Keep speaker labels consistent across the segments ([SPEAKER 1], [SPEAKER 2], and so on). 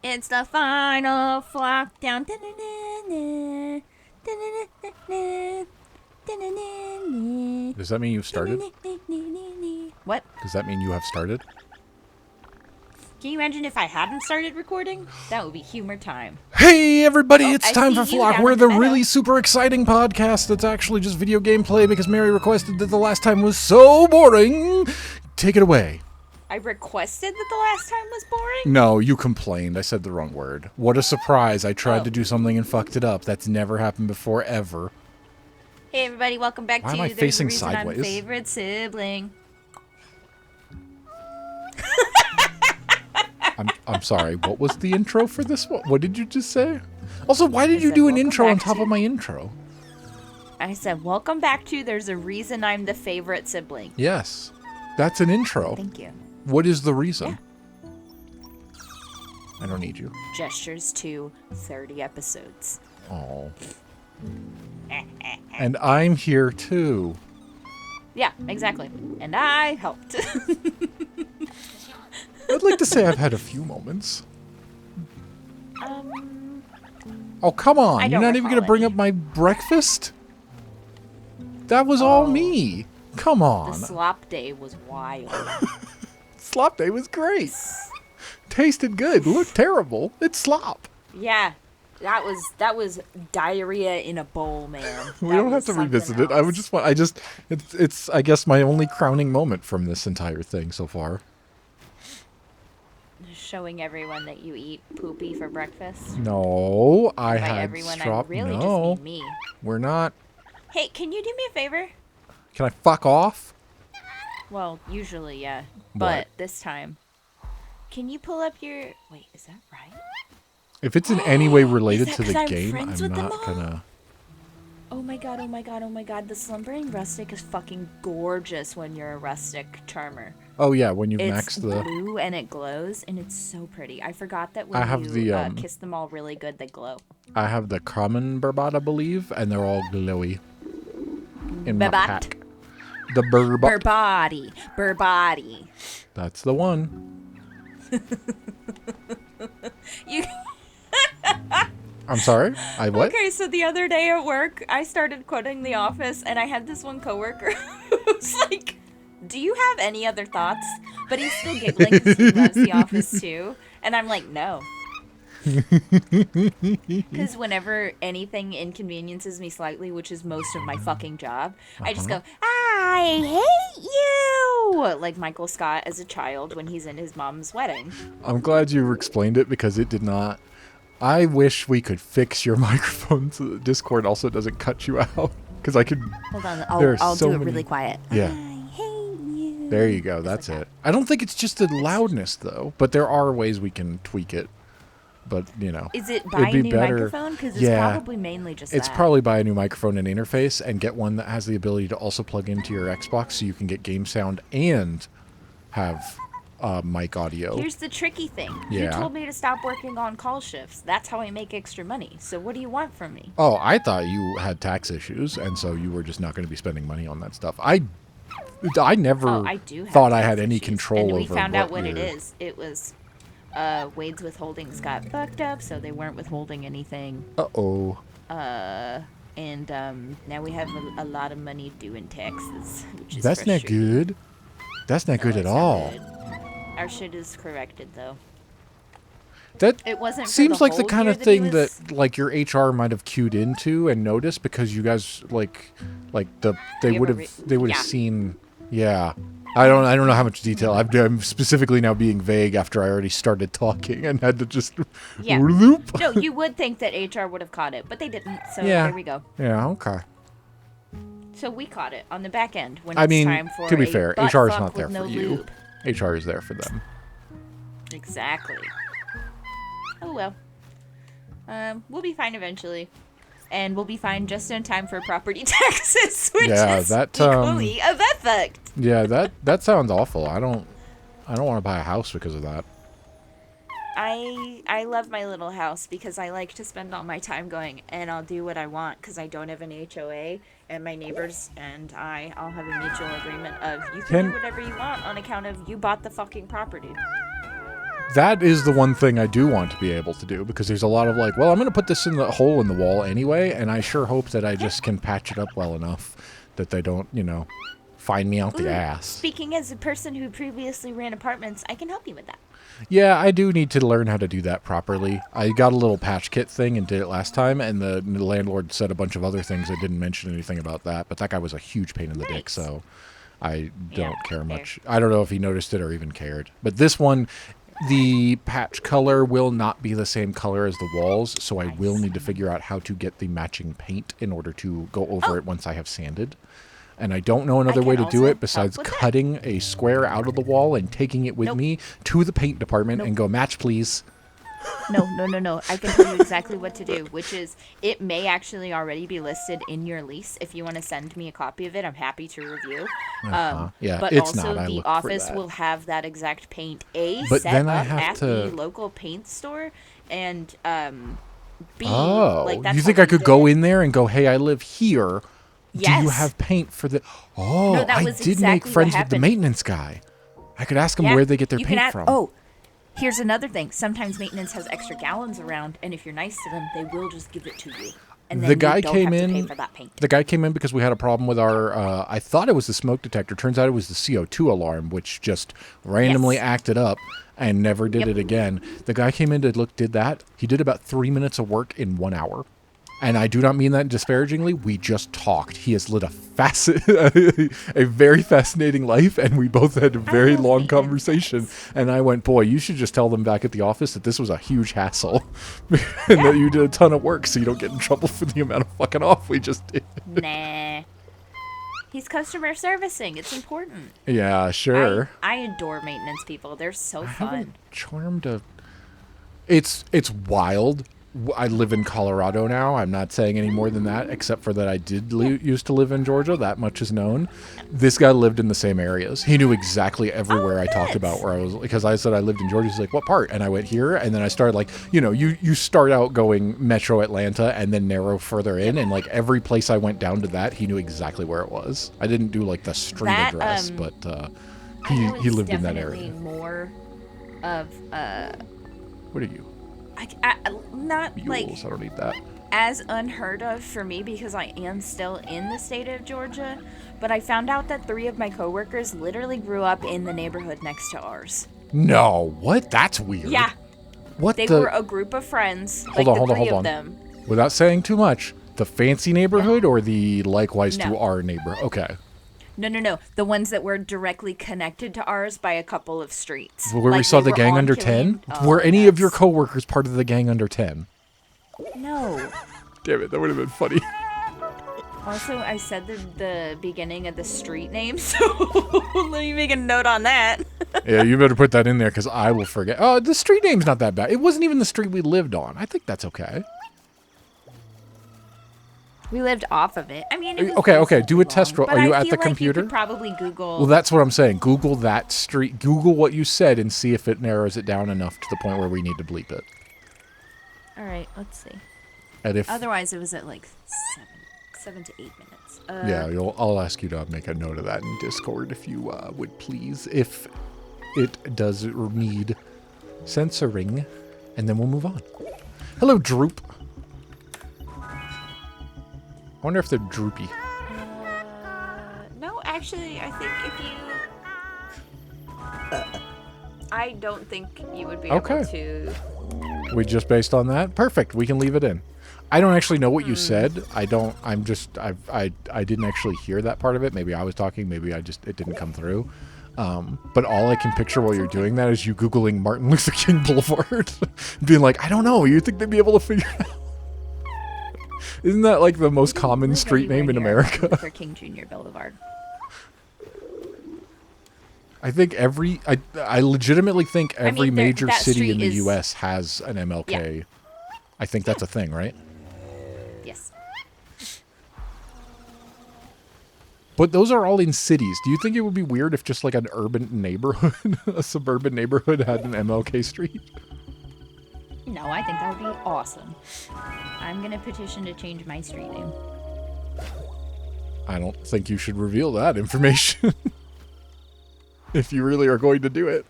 [SPEAKER 1] It's the final flock down.
[SPEAKER 2] Does that mean you've started?
[SPEAKER 1] What?
[SPEAKER 2] Does that mean you have started?
[SPEAKER 1] Can you imagine if I hadn't started recording? That would be humor time.
[SPEAKER 2] Hey everybody,
[SPEAKER 1] Oh,
[SPEAKER 2] it's
[SPEAKER 1] I
[SPEAKER 2] time
[SPEAKER 1] see
[SPEAKER 2] for
[SPEAKER 1] you
[SPEAKER 2] Flock.
[SPEAKER 1] down
[SPEAKER 2] We're
[SPEAKER 1] in the
[SPEAKER 2] the really
[SPEAKER 1] meadow.
[SPEAKER 2] super exciting podcast that's actually just video gameplay because Mary requested that the last time was so boring. Take it away.
[SPEAKER 1] I requested that the last time was boring?
[SPEAKER 2] No, you complained. I said the wrong word. What a surprise. I tried
[SPEAKER 1] Oh.
[SPEAKER 2] to do something and fucked it up. That's never happened before, ever.
[SPEAKER 1] Hey everybody, welcome back
[SPEAKER 2] Why
[SPEAKER 1] to
[SPEAKER 2] am I
[SPEAKER 1] There's
[SPEAKER 2] facing
[SPEAKER 1] a Reason
[SPEAKER 2] sideways?
[SPEAKER 1] I'm Favorite Sibling.
[SPEAKER 2] I'm sorry. What was the intro for this one? What did you just say? Also, why did
[SPEAKER 1] I
[SPEAKER 2] you
[SPEAKER 1] said,
[SPEAKER 2] do an
[SPEAKER 1] "Welcome
[SPEAKER 2] intro on
[SPEAKER 1] back
[SPEAKER 2] top
[SPEAKER 1] to-"
[SPEAKER 2] of my intro?
[SPEAKER 1] I said, welcome back to There's a Reason I'm the Favorite Sibling.
[SPEAKER 2] Yes. That's an intro.
[SPEAKER 1] Thank you.
[SPEAKER 2] What is the reason?
[SPEAKER 1] Yeah.
[SPEAKER 2] I don't need you.
[SPEAKER 1] Gestures to 30 episodes.
[SPEAKER 2] Oh. And I'm here too.
[SPEAKER 1] Yeah, exactly. And I helped.
[SPEAKER 2] I'd like to say I've had a few moments.
[SPEAKER 1] um,
[SPEAKER 2] Oh, come on.
[SPEAKER 1] I
[SPEAKER 2] You're
[SPEAKER 1] don't
[SPEAKER 2] not even going to
[SPEAKER 1] recall
[SPEAKER 2] bring
[SPEAKER 1] any.
[SPEAKER 2] up my breakfast? That was all
[SPEAKER 1] Oh.
[SPEAKER 2] me. Come
[SPEAKER 1] the
[SPEAKER 2] on.
[SPEAKER 1] slop day was wild.
[SPEAKER 2] Slop day was great. Tasted good. Looked terrible. It's slop.
[SPEAKER 1] Yeah, that was diarrhea in a bowl, man.
[SPEAKER 2] We
[SPEAKER 1] That
[SPEAKER 2] don't have
[SPEAKER 1] was
[SPEAKER 2] to
[SPEAKER 1] something
[SPEAKER 2] revisit it. I would
[SPEAKER 1] else.
[SPEAKER 2] just want, it's I guess my only crowning moment from this entire thing so far.
[SPEAKER 1] Showing everyone that you eat poopy for breakfast.
[SPEAKER 2] No, I
[SPEAKER 1] By
[SPEAKER 2] had
[SPEAKER 1] everyone,
[SPEAKER 2] strop.
[SPEAKER 1] I really
[SPEAKER 2] No,
[SPEAKER 1] just mean me.
[SPEAKER 2] we're not.
[SPEAKER 1] Hey, can you do me a favor?
[SPEAKER 2] Can I fuck off?
[SPEAKER 1] Well, usually, yeah.
[SPEAKER 2] What?
[SPEAKER 1] But this time, can you pull up your... Wait, is that right?
[SPEAKER 2] If it's in any way related
[SPEAKER 1] that
[SPEAKER 2] to
[SPEAKER 1] 'cause
[SPEAKER 2] the
[SPEAKER 1] I'm
[SPEAKER 2] game,
[SPEAKER 1] friends
[SPEAKER 2] I'm
[SPEAKER 1] with them
[SPEAKER 2] not
[SPEAKER 1] all?
[SPEAKER 2] gonna.
[SPEAKER 1] Oh my god, oh my god, oh my god. The Slumbering Rustic is fucking gorgeous when you're a Rustic Charmer.
[SPEAKER 2] Oh yeah, when you
[SPEAKER 1] It's
[SPEAKER 2] max the.
[SPEAKER 1] blue and it glows, and it's so pretty. I forgot that when
[SPEAKER 2] I have
[SPEAKER 1] you
[SPEAKER 2] the,
[SPEAKER 1] kiss them all really good, they glow.
[SPEAKER 2] I have the common Burbat, I believe, and they're all glowy. In my
[SPEAKER 1] Burbat.
[SPEAKER 2] pack. The Burbat.
[SPEAKER 1] Burbody. Burbody.
[SPEAKER 2] That's the one.
[SPEAKER 1] You...
[SPEAKER 2] I'm sorry. I what?
[SPEAKER 1] Okay, so the other day at work, I started quoting The Office, and I had this one coworker who was like, do you have any other thoughts? But he's still giggling because he loves The Office too. And I'm like, no. Because whenever anything inconveniences me slightly, which is most of my fucking job, I just go, I hate you! Like Michael Scott as a child when he's in his mom's wedding.
[SPEAKER 2] I'm glad you explained it because it did not. I wish we could fix your microphone so that Discord also doesn't cut you out. Because I could.
[SPEAKER 1] Hold on,
[SPEAKER 2] There are
[SPEAKER 1] I'll
[SPEAKER 2] so
[SPEAKER 1] do it
[SPEAKER 2] many-
[SPEAKER 1] really quiet.
[SPEAKER 2] Yeah.
[SPEAKER 1] I hate you.
[SPEAKER 2] There you go. That's
[SPEAKER 1] like
[SPEAKER 2] it. I don't think it's just the loudness though, but there are ways we can tweak it. But you know,
[SPEAKER 1] Is it
[SPEAKER 2] it'd
[SPEAKER 1] buy
[SPEAKER 2] be
[SPEAKER 1] a new
[SPEAKER 2] better-
[SPEAKER 1] microphone? Because it's
[SPEAKER 2] Yeah.
[SPEAKER 1] probably mainly just
[SPEAKER 2] it's
[SPEAKER 1] that.
[SPEAKER 2] probably buy a new microphone and interface and get one that has the ability to also plug into your Xbox so you can get game sound and have mic audio.
[SPEAKER 1] Here's the tricky thing. You
[SPEAKER 2] Yeah.
[SPEAKER 1] told me to stop working on call shifts. That's how I make extra money. So what do you want from me?
[SPEAKER 2] Oh, I thought you had tax issues, and so you were just not going to be spending money on that stuff. I never
[SPEAKER 1] Oh, I do have
[SPEAKER 2] thought I
[SPEAKER 1] tax
[SPEAKER 2] had any
[SPEAKER 1] issues.
[SPEAKER 2] control
[SPEAKER 1] and we
[SPEAKER 2] over
[SPEAKER 1] found out what it
[SPEAKER 2] your-
[SPEAKER 1] is. It was Wade's withholdings got fucked up, so they weren't withholding anything.
[SPEAKER 2] Uh-oh.
[SPEAKER 1] And now we have a lot of money due in taxes, which is
[SPEAKER 2] That's not
[SPEAKER 1] frustrating.
[SPEAKER 2] good. That's not
[SPEAKER 1] No,
[SPEAKER 2] good at
[SPEAKER 1] it's not
[SPEAKER 2] all.
[SPEAKER 1] good. Our shit is corrected though.
[SPEAKER 2] That
[SPEAKER 1] It wasn't for
[SPEAKER 2] seems
[SPEAKER 1] the
[SPEAKER 2] like the
[SPEAKER 1] whole
[SPEAKER 2] kind
[SPEAKER 1] year
[SPEAKER 2] of
[SPEAKER 1] that he
[SPEAKER 2] thing
[SPEAKER 1] was-
[SPEAKER 2] that like your HR might have cued into and noticed because you guys they
[SPEAKER 1] We
[SPEAKER 2] would
[SPEAKER 1] have a
[SPEAKER 2] have
[SPEAKER 1] yeah.
[SPEAKER 2] seen. Yeah. I don't know how much detail. I'm specifically now being vague after I already started talking and had to just
[SPEAKER 1] Yeah.
[SPEAKER 2] loop.
[SPEAKER 1] No, you would think that HR would have caught it, but they didn't. So
[SPEAKER 2] Yeah.
[SPEAKER 1] there we go.
[SPEAKER 2] Yeah, okay.
[SPEAKER 1] So we caught it on the back end when
[SPEAKER 2] I
[SPEAKER 1] it's
[SPEAKER 2] mean,
[SPEAKER 1] time for
[SPEAKER 2] to be
[SPEAKER 1] a
[SPEAKER 2] fair,
[SPEAKER 1] butt
[SPEAKER 2] HR is
[SPEAKER 1] fuck
[SPEAKER 2] not there
[SPEAKER 1] with no
[SPEAKER 2] for you.
[SPEAKER 1] lube.
[SPEAKER 2] HR is there for them.
[SPEAKER 1] Exactly. Oh well. We'll be fine eventually, and we'll be fine just in time for property taxes, which
[SPEAKER 2] Yeah,
[SPEAKER 1] is
[SPEAKER 2] that,
[SPEAKER 1] equally of effect.
[SPEAKER 2] Yeah, that sounds awful. I don't want to buy a house because of that.
[SPEAKER 1] I love my little house because I like to spend all my time going, and I'll do what I want because I don't have an HOA, and my neighbors and I all have a mutual agreement of you can do whatever you want on account of you bought the fucking property.
[SPEAKER 2] That is the one thing I do want to be able to do, because there's a lot of like, well, I'm going to put this in the hole in the wall anyway, and I sure hope that I just can patch it up well enough that they don't, you know, find me out the ass.
[SPEAKER 1] Speaking as a person who previously ran apartments, I can help you with that.
[SPEAKER 2] Yeah, I do need to learn how to do that properly. I got a little patch kit thing and did it last time, and the landlord said a bunch of other things. I didn't mention anything about that, but that guy was a huge pain in the dick, so I don't care much. I don't know if he noticed it or even cared. But this one, the patch color will not be the same color as the walls, so I will need to figure out how to get the matching paint in order to go over it once I have sanded. And I don't know another way to do it besides cutting a square out of the wall and taking it with me to the paint department and go, match please.
[SPEAKER 1] No. I can tell you exactly what to do, which is it may actually already be listed in your lease. If you want to send me a copy of it, I'm happy to review.
[SPEAKER 2] Yeah,
[SPEAKER 1] but
[SPEAKER 2] it's
[SPEAKER 1] also
[SPEAKER 2] not.
[SPEAKER 1] the office will have that exact paint
[SPEAKER 2] but
[SPEAKER 1] set
[SPEAKER 2] then
[SPEAKER 1] up
[SPEAKER 2] I have
[SPEAKER 1] at
[SPEAKER 2] to...
[SPEAKER 1] the local paint store, and B,
[SPEAKER 2] oh,
[SPEAKER 1] like, that's
[SPEAKER 2] you think
[SPEAKER 1] how
[SPEAKER 2] I
[SPEAKER 1] we
[SPEAKER 2] could
[SPEAKER 1] did
[SPEAKER 2] go
[SPEAKER 1] it.
[SPEAKER 2] in there and go, hey, I live here.
[SPEAKER 1] Yes.
[SPEAKER 2] Do you have paint for the... Oh,
[SPEAKER 1] No, that
[SPEAKER 2] I
[SPEAKER 1] was
[SPEAKER 2] did
[SPEAKER 1] exactly
[SPEAKER 2] make
[SPEAKER 1] what
[SPEAKER 2] friends with the
[SPEAKER 1] happened.
[SPEAKER 2] maintenance guy. I could ask him
[SPEAKER 1] Yeah,
[SPEAKER 2] where they get their
[SPEAKER 1] you
[SPEAKER 2] paint
[SPEAKER 1] can
[SPEAKER 2] from.
[SPEAKER 1] Oh, here's another thing. Sometimes maintenance has extra gallons around, and if you're nice to them, they will just give it to you. And then
[SPEAKER 2] The guy
[SPEAKER 1] you don't
[SPEAKER 2] came
[SPEAKER 1] have
[SPEAKER 2] in.
[SPEAKER 1] to pay for that paint.
[SPEAKER 2] The guy came in because we had a problem with our. I thought it was the smoke detector. Turns out it was the CO2 alarm, which just randomly acted up and never did it again. The guy came in to did that. He did about 3 minutes of work in 1 hour. And I do not mean that disparagingly. We just talked. He has lit a very fascinating life, and we both had a very long conversation. And I went, boy, you should just tell them back at the office that this was a huge hassle, and that you did a ton of work, so you don't get in trouble for the amount of fucking off we just did.
[SPEAKER 1] Nah. He's customer servicing. It's important.
[SPEAKER 2] Yeah, sure.
[SPEAKER 1] I adore maintenance people. They're so fun.
[SPEAKER 2] Charmed a... It's wild. I live in Colorado now. I'm not saying any more than that, except for that I did used to live in Georgia. That much is known. This guy lived in the same areas. He knew exactly everywhere I talked about where I was, because I said I lived in Georgia. He's like, what part? And I went here, and then I started like, you know, you start out going Metro Atlanta and then narrow further in, and like every place I went down to that, he knew exactly where it was. I didn't do like the street address, but he lived in that area.
[SPEAKER 1] More of
[SPEAKER 2] What are you?
[SPEAKER 1] not
[SPEAKER 2] Mules.
[SPEAKER 1] like
[SPEAKER 2] I don't need that.
[SPEAKER 1] as unheard of for me because I am still in the state of Georgia, but I found out that 3 of my coworkers literally grew up in the neighborhood next to ours.
[SPEAKER 2] No, what? That's weird.
[SPEAKER 1] Yeah.
[SPEAKER 2] What
[SPEAKER 1] They
[SPEAKER 2] the?
[SPEAKER 1] were a group of friends.
[SPEAKER 2] Hold
[SPEAKER 1] like
[SPEAKER 2] on,
[SPEAKER 1] the
[SPEAKER 2] hold on,
[SPEAKER 1] three
[SPEAKER 2] hold
[SPEAKER 1] of
[SPEAKER 2] on.
[SPEAKER 1] them.
[SPEAKER 2] Without saying too much, the fancy neighborhood or the likewise to
[SPEAKER 1] No.
[SPEAKER 2] our neighbor? Okay.
[SPEAKER 1] No. The ones that were directly connected to ours by a couple of streets.
[SPEAKER 2] Where we
[SPEAKER 1] Like,
[SPEAKER 2] saw
[SPEAKER 1] they
[SPEAKER 2] the
[SPEAKER 1] were
[SPEAKER 2] gang
[SPEAKER 1] on
[SPEAKER 2] under
[SPEAKER 1] Killian-
[SPEAKER 2] 10?
[SPEAKER 1] Oh,
[SPEAKER 2] were any of your
[SPEAKER 1] that's-
[SPEAKER 2] coworkers part of the gang under 10?
[SPEAKER 1] No.
[SPEAKER 2] Damn it, that would have been funny.
[SPEAKER 1] Also, I said the beginning of the street name, so let me make a note on that.
[SPEAKER 2] Yeah, you better put that in there because I will forget. Oh, the street name's not that bad. It wasn't even the street we lived on. I think that's okay.
[SPEAKER 1] We lived off of it. I mean, it was
[SPEAKER 2] Okay. Do a
[SPEAKER 1] reasonably
[SPEAKER 2] test roll.
[SPEAKER 1] long,
[SPEAKER 2] Are
[SPEAKER 1] but
[SPEAKER 2] you
[SPEAKER 1] I
[SPEAKER 2] at
[SPEAKER 1] feel
[SPEAKER 2] the
[SPEAKER 1] like
[SPEAKER 2] computer?
[SPEAKER 1] You could probably Google.
[SPEAKER 2] Well, that's what I'm saying. Google that street. Google what you said and see if it narrows it down enough to the point where we need to bleep it.
[SPEAKER 1] All right, let's see.
[SPEAKER 2] And if
[SPEAKER 1] Otherwise, it was at like 7 to 8 minutes.
[SPEAKER 2] yeah, I'll ask you to make a note of that in Discord if you would please. If it does need censoring, and then we'll move on. Hello, Droop. I wonder if they're droopy.
[SPEAKER 1] No, actually, I think if you. I don't think you would be able to.
[SPEAKER 2] We just based on that? Perfect. We can leave it in. I don't actually know what you said. I didn't actually hear that part of it. Maybe I was talking. Maybe it didn't come through. But all I can picture while you're doing that is you Googling Martin Luther King Boulevard. Being like, I don't know. You think they'd be able to figure it out? Isn't that like the most common street name in America?
[SPEAKER 1] Martin Luther King Jr. Boulevard.
[SPEAKER 2] I think I legitimately think every
[SPEAKER 1] mean,
[SPEAKER 2] major
[SPEAKER 1] that
[SPEAKER 2] city in
[SPEAKER 1] street
[SPEAKER 2] the
[SPEAKER 1] is-
[SPEAKER 2] U.S. has an MLK.
[SPEAKER 1] Yeah.
[SPEAKER 2] I think that's a thing, right?
[SPEAKER 1] Yes.
[SPEAKER 2] But those are all in cities. Do you think it would be weird if just like an urban neighborhood, a suburban neighborhood had an MLK street?
[SPEAKER 1] No, I think that would be awesome. I'm gonna petition to change my street name.
[SPEAKER 2] I don't think you should reveal that information. If you really are going to do it.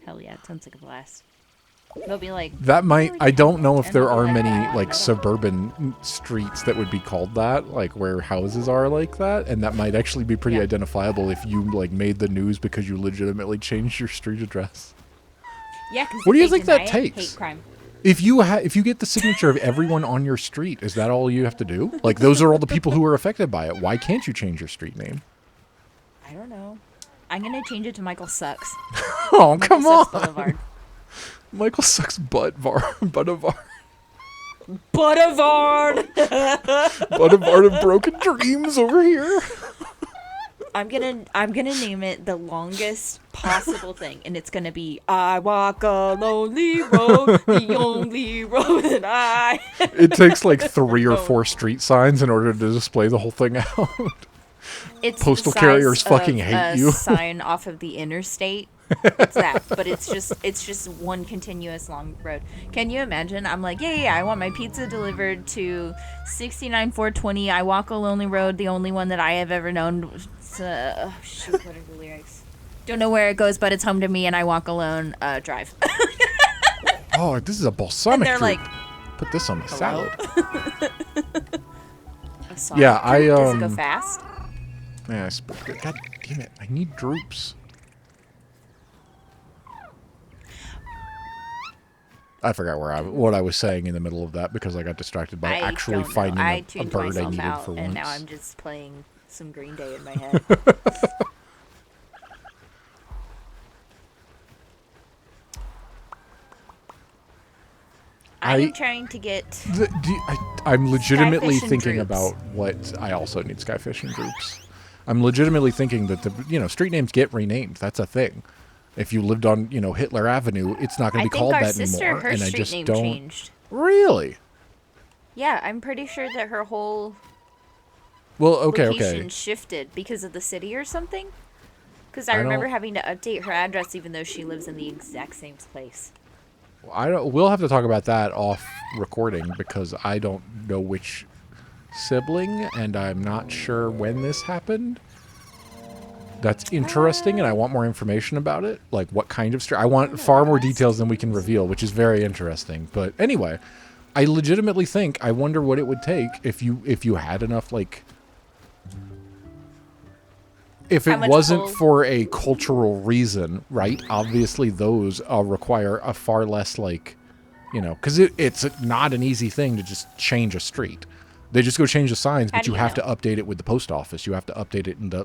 [SPEAKER 1] Hell yeah, it sounds like a blast. They'll be like,
[SPEAKER 2] That might, I don't know if
[SPEAKER 1] And
[SPEAKER 2] there
[SPEAKER 1] they'll
[SPEAKER 2] are
[SPEAKER 1] be like,
[SPEAKER 2] many like suburban streets that would be called that, like where houses are like that, and that might actually be pretty
[SPEAKER 1] Yeah.
[SPEAKER 2] identifiable if you like made the news because you legitimately changed your street address.
[SPEAKER 1] yeah, because
[SPEAKER 2] What do you think that takes?
[SPEAKER 1] Hate crime.
[SPEAKER 2] If you get the signature of everyone on your street, is that all you have to do? Like those are all the people who are affected by it. Why can't you change your street name?
[SPEAKER 1] I don't know. I'm gonna change it to Michael Sucks.
[SPEAKER 2] Oh,
[SPEAKER 1] Michael
[SPEAKER 2] come
[SPEAKER 1] Sucks
[SPEAKER 2] on.
[SPEAKER 1] Boulevard.
[SPEAKER 2] Michael sucks Buttavard.
[SPEAKER 1] Boulevard.
[SPEAKER 2] Buttavard of broken dreams over here.
[SPEAKER 1] I'm gonna name it the longest possible thing, and it's gonna be I walk a lonely road, the only road that I.
[SPEAKER 2] It takes like 3 or 4 street signs in order to display the whole thing out.
[SPEAKER 1] It's
[SPEAKER 2] Postal
[SPEAKER 1] the size
[SPEAKER 2] carriers fucking
[SPEAKER 1] of
[SPEAKER 2] hate
[SPEAKER 1] a
[SPEAKER 2] you.
[SPEAKER 1] sign off of the interstate. It's that, but it's just one continuous long road. Can you imagine? I'm like, yeah, I want my pizza delivered to 69420. I walk a lonely road, the only one that I have ever known. Shoot, what are the lyrics? Don't know where it goes, but it's home to me, and I walk alone. Drive.
[SPEAKER 2] Oh, this is a balsamic
[SPEAKER 1] And they're
[SPEAKER 2] droop.
[SPEAKER 1] like,
[SPEAKER 2] Put this on the
[SPEAKER 1] hello?
[SPEAKER 2] salad.
[SPEAKER 1] A song.
[SPEAKER 2] Yeah, I,
[SPEAKER 1] Does it go fast?
[SPEAKER 2] Yeah, I spoke it. God damn it! I need droops. I forgot what I was saying in the middle of that because I got distracted by actually
[SPEAKER 1] don't know.
[SPEAKER 2] finding
[SPEAKER 1] I
[SPEAKER 2] a
[SPEAKER 1] tuned
[SPEAKER 2] bird I
[SPEAKER 1] myself
[SPEAKER 2] needed
[SPEAKER 1] out,
[SPEAKER 2] for once.
[SPEAKER 1] and now I'm just playing some Green Day in my head. I'm trying to get.
[SPEAKER 2] I'm legitimately
[SPEAKER 1] Skyfish and
[SPEAKER 2] thinking
[SPEAKER 1] droops.
[SPEAKER 2] about what I also need skyfish and droops. I'm legitimately thinking that the street names get renamed. That's a thing. If you lived on Hitler Avenue, it's not going
[SPEAKER 1] I
[SPEAKER 2] to be
[SPEAKER 1] think
[SPEAKER 2] called
[SPEAKER 1] our
[SPEAKER 2] that
[SPEAKER 1] sister,
[SPEAKER 2] anymore.
[SPEAKER 1] her
[SPEAKER 2] And I
[SPEAKER 1] street
[SPEAKER 2] just
[SPEAKER 1] name
[SPEAKER 2] don't
[SPEAKER 1] changed.
[SPEAKER 2] really.
[SPEAKER 1] Yeah, I'm pretty sure that her whole
[SPEAKER 2] Well,
[SPEAKER 1] location shifted because of the city or something. Because I
[SPEAKER 2] I
[SPEAKER 1] remember
[SPEAKER 2] don't-
[SPEAKER 1] having to update her address even though she lives in the exact same place.
[SPEAKER 2] We'll have to talk about that off recording because I don't know which sibling, and I'm not sure when this happened. That's interesting, and I want more information about it. Like what kind of street. I want far more details than we can reveal, which is very interesting. But anyway, I legitimately think I wonder what it would take if you had enough like. If
[SPEAKER 1] How
[SPEAKER 2] it
[SPEAKER 1] much
[SPEAKER 2] wasn't
[SPEAKER 1] pull?
[SPEAKER 2] for a cultural reason, right? Obviously, those require a far less like, because it's not an easy thing to just change a street. They just go change the signs,
[SPEAKER 1] How
[SPEAKER 2] but
[SPEAKER 1] do
[SPEAKER 2] you
[SPEAKER 1] you
[SPEAKER 2] have
[SPEAKER 1] know?
[SPEAKER 2] to update it with the post office. You have to update it in the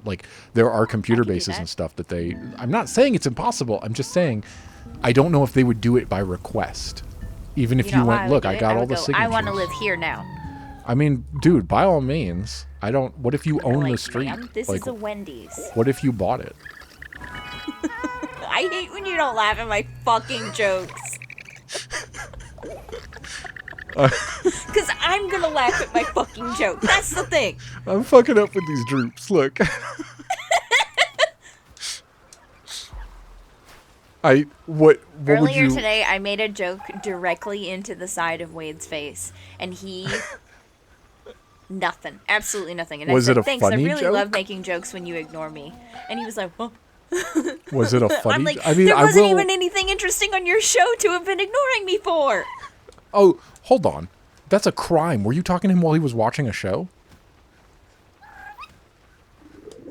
[SPEAKER 2] there are computer
[SPEAKER 1] can do
[SPEAKER 2] bases
[SPEAKER 1] that.
[SPEAKER 2] and stuff that they. I'm not saying it's impossible. I'm just saying, I don't know if they would do it by request. Even if
[SPEAKER 1] You
[SPEAKER 2] you
[SPEAKER 1] know how
[SPEAKER 2] went,
[SPEAKER 1] I would
[SPEAKER 2] look,
[SPEAKER 1] do
[SPEAKER 2] I
[SPEAKER 1] it?
[SPEAKER 2] got all
[SPEAKER 1] would
[SPEAKER 2] the
[SPEAKER 1] go,
[SPEAKER 2] signatures.
[SPEAKER 1] I want to live here now.
[SPEAKER 2] I mean, dude, by all means. I don't. What if you own
[SPEAKER 1] Like,
[SPEAKER 2] the street?
[SPEAKER 1] "Ma'am, this
[SPEAKER 2] Like,
[SPEAKER 1] is a Wendy's.
[SPEAKER 2] what if you bought it?
[SPEAKER 1] I hate when you don't laugh at my fucking jokes. Because I'm going to laugh at my fucking joke. That's the thing.
[SPEAKER 2] I'm fucking up with these droops. Look. What would
[SPEAKER 1] Earlier
[SPEAKER 2] you
[SPEAKER 1] today, I made a joke directly into the side of Wade's face, and he... nothing. Absolutely nothing. And
[SPEAKER 2] Was
[SPEAKER 1] I
[SPEAKER 2] it
[SPEAKER 1] said,
[SPEAKER 2] a
[SPEAKER 1] thanks, I
[SPEAKER 2] funny
[SPEAKER 1] really
[SPEAKER 2] joke?
[SPEAKER 1] love making jokes when you ignore me. And he was like, huh?
[SPEAKER 2] was it a funny?
[SPEAKER 1] I'm like,
[SPEAKER 2] I mean,
[SPEAKER 1] there
[SPEAKER 2] I
[SPEAKER 1] wasn't
[SPEAKER 2] will.
[SPEAKER 1] even anything interesting on your show to have been ignoring me for.
[SPEAKER 2] Oh, hold on. That's a crime. Were you talking to him while he was watching a show?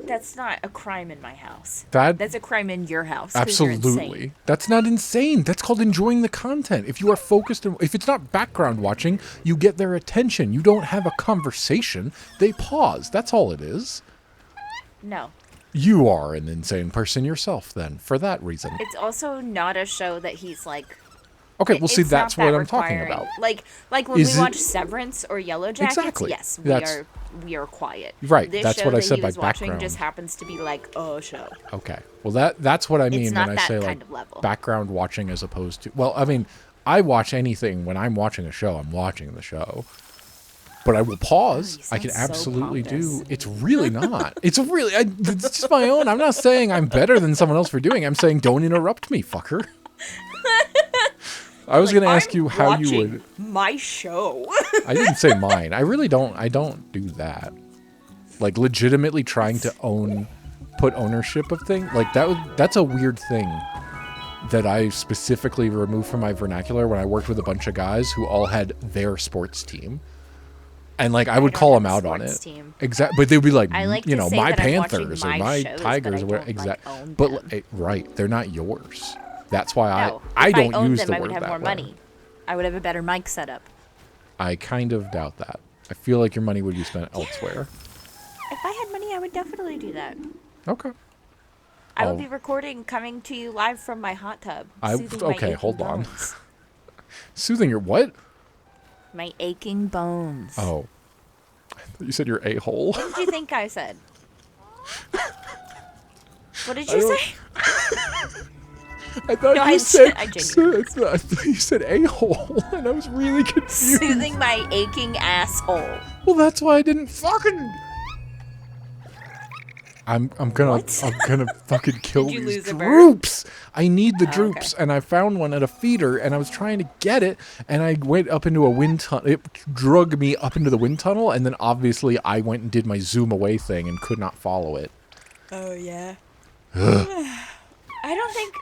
[SPEAKER 1] That's not a crime in my house.
[SPEAKER 2] That
[SPEAKER 1] That's a crime in your house. 'cause you're insane.
[SPEAKER 2] absolutely. That's not insane. That's called enjoying the content. If you are focused, if it's not background watching, you get their attention. You don't have a conversation. They pause. That's all it is.
[SPEAKER 1] No.
[SPEAKER 2] You are an insane person yourself, then, for that reason.
[SPEAKER 1] It's also not a show that he's like...
[SPEAKER 2] Okay, well, see,
[SPEAKER 1] it's
[SPEAKER 2] that's
[SPEAKER 1] not
[SPEAKER 2] what
[SPEAKER 1] that
[SPEAKER 2] I'm talking
[SPEAKER 1] requiring.
[SPEAKER 2] about.
[SPEAKER 1] Like when
[SPEAKER 2] Is
[SPEAKER 1] we
[SPEAKER 2] it-
[SPEAKER 1] watch Severance or Yellow Jackets,
[SPEAKER 2] Exactly.
[SPEAKER 1] yes,
[SPEAKER 2] That's-
[SPEAKER 1] we are quiet.
[SPEAKER 2] Right,
[SPEAKER 1] This
[SPEAKER 2] that's
[SPEAKER 1] show
[SPEAKER 2] what I
[SPEAKER 1] that
[SPEAKER 2] said
[SPEAKER 1] he
[SPEAKER 2] by
[SPEAKER 1] was watching
[SPEAKER 2] background.
[SPEAKER 1] just happens to be like a show.
[SPEAKER 2] Okay. Well, that's what I mean
[SPEAKER 1] not
[SPEAKER 2] when I
[SPEAKER 1] that
[SPEAKER 2] say
[SPEAKER 1] kind
[SPEAKER 2] like
[SPEAKER 1] of level.
[SPEAKER 2] background watching as opposed to. Well, I mean, I watch anything when I'm watching a show. I'm watching the show, but I will pause.
[SPEAKER 1] you
[SPEAKER 2] I can
[SPEAKER 1] sound so
[SPEAKER 2] absolutely do.
[SPEAKER 1] pompous.
[SPEAKER 2] It's really not. It's really. It's just my own. I'm not saying I'm better than someone else for doing. I'm saying don't interrupt me, fucker. I was
[SPEAKER 1] Like,
[SPEAKER 2] going to ask
[SPEAKER 1] I'm
[SPEAKER 2] you how you
[SPEAKER 1] watching
[SPEAKER 2] would.
[SPEAKER 1] my show.
[SPEAKER 2] I didn't say mine. I really don't. I don't do that. Like legitimately trying to put ownership of things like that. That's a weird thing that I specifically removed from my vernacular when I worked with a bunch of guys who all had their sports team. And like I would
[SPEAKER 1] don't
[SPEAKER 2] call
[SPEAKER 1] have
[SPEAKER 2] them
[SPEAKER 1] a
[SPEAKER 2] out on
[SPEAKER 1] sports
[SPEAKER 2] it.
[SPEAKER 1] team.
[SPEAKER 2] Exactly, but they'd be like,
[SPEAKER 1] I like
[SPEAKER 2] you
[SPEAKER 1] to
[SPEAKER 2] know,
[SPEAKER 1] say
[SPEAKER 2] my
[SPEAKER 1] that I'm watching
[SPEAKER 2] Panthers or
[SPEAKER 1] my
[SPEAKER 2] my
[SPEAKER 1] shows, but
[SPEAKER 2] Tigers
[SPEAKER 1] I
[SPEAKER 2] or what.
[SPEAKER 1] don't, like,
[SPEAKER 2] Exactly.
[SPEAKER 1] own
[SPEAKER 2] But
[SPEAKER 1] them.
[SPEAKER 2] right, they're not yours. That's why
[SPEAKER 1] No,
[SPEAKER 2] I
[SPEAKER 1] if
[SPEAKER 2] don't
[SPEAKER 1] owned
[SPEAKER 2] use
[SPEAKER 1] them,
[SPEAKER 2] the
[SPEAKER 1] I
[SPEAKER 2] word
[SPEAKER 1] would have
[SPEAKER 2] that
[SPEAKER 1] more
[SPEAKER 2] way.
[SPEAKER 1] money. I would have a better mic setup.
[SPEAKER 2] I kind of doubt that. I feel like your money would be spent elsewhere.
[SPEAKER 1] If I had money, I would definitely do that.
[SPEAKER 2] Okay.
[SPEAKER 1] I
[SPEAKER 2] Oh.
[SPEAKER 1] would be recording, coming to you live from my hot tub.
[SPEAKER 2] I-
[SPEAKER 1] soothing my
[SPEAKER 2] okay,
[SPEAKER 1] aching
[SPEAKER 2] hold on.
[SPEAKER 1] bones.
[SPEAKER 2] Soothing your what?
[SPEAKER 1] My aching bones.
[SPEAKER 2] Oh. You said you're a-hole.
[SPEAKER 1] What did you think I said? What did
[SPEAKER 2] I
[SPEAKER 1] you
[SPEAKER 2] don't-
[SPEAKER 1] say?
[SPEAKER 2] I thought
[SPEAKER 1] No,
[SPEAKER 2] you
[SPEAKER 1] I
[SPEAKER 2] said
[SPEAKER 1] genuinely-
[SPEAKER 2] I thought you said a-hole, and I was really confused.
[SPEAKER 1] Soothing my aching asshole.
[SPEAKER 2] Well, that's why I didn't fucking. I'm gonna
[SPEAKER 1] What?
[SPEAKER 2] I'm gonna fucking kill
[SPEAKER 1] Did you
[SPEAKER 2] these
[SPEAKER 1] lose a bird?
[SPEAKER 2] droops. I need the
[SPEAKER 1] Oh,
[SPEAKER 2] droops,
[SPEAKER 1] okay.
[SPEAKER 2] and I found one at a feeder, and I was trying to get it, and I went up into a wind tunnel. It drug me up into the wind tunnel, and then obviously I went and did my zoom away thing and could not follow it.
[SPEAKER 1] Oh, yeah. I don't think...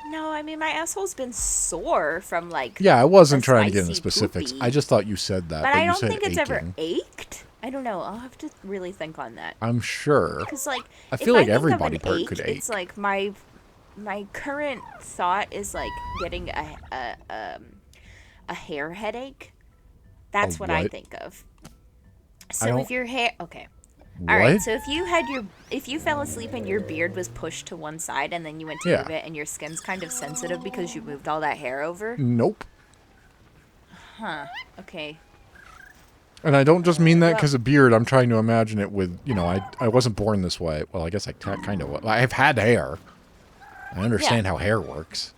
[SPEAKER 1] No, I mean, my asshole's been sore from, like...
[SPEAKER 2] Yeah, I wasn't
[SPEAKER 1] a
[SPEAKER 2] trying to get into
[SPEAKER 1] spicy
[SPEAKER 2] specifics.
[SPEAKER 1] poopy.
[SPEAKER 2] I just thought you said that,
[SPEAKER 1] But
[SPEAKER 2] but
[SPEAKER 1] I
[SPEAKER 2] you
[SPEAKER 1] don't
[SPEAKER 2] said
[SPEAKER 1] think it's ever
[SPEAKER 2] aching.
[SPEAKER 1] ached. I don't know. I'll have to really think on that.
[SPEAKER 2] I'm sure.
[SPEAKER 1] Because, like,
[SPEAKER 2] I
[SPEAKER 1] if
[SPEAKER 2] feel like
[SPEAKER 1] think
[SPEAKER 2] every
[SPEAKER 1] of
[SPEAKER 2] body
[SPEAKER 1] an
[SPEAKER 2] part
[SPEAKER 1] ache,
[SPEAKER 2] could
[SPEAKER 1] it's
[SPEAKER 2] ache.
[SPEAKER 1] like my current thought is like getting a hair headache. That's
[SPEAKER 2] A
[SPEAKER 1] what I
[SPEAKER 2] what?
[SPEAKER 1] think of.
[SPEAKER 2] I
[SPEAKER 1] So
[SPEAKER 2] don't-
[SPEAKER 1] if your hair, okay,
[SPEAKER 2] What?
[SPEAKER 1] all right. So if you fell asleep and your beard was pushed to one side and then you went to
[SPEAKER 2] Yeah.
[SPEAKER 1] move it and your skin's kind of sensitive because you moved all that hair over.
[SPEAKER 2] Nope.
[SPEAKER 1] Okay.
[SPEAKER 2] And I don't just mean that
[SPEAKER 1] Well-
[SPEAKER 2] because of beard. I'm trying to imagine it with, you know, I wasn't born this way. Well, I guess I kind of was. I've had hair. I understand how hair works.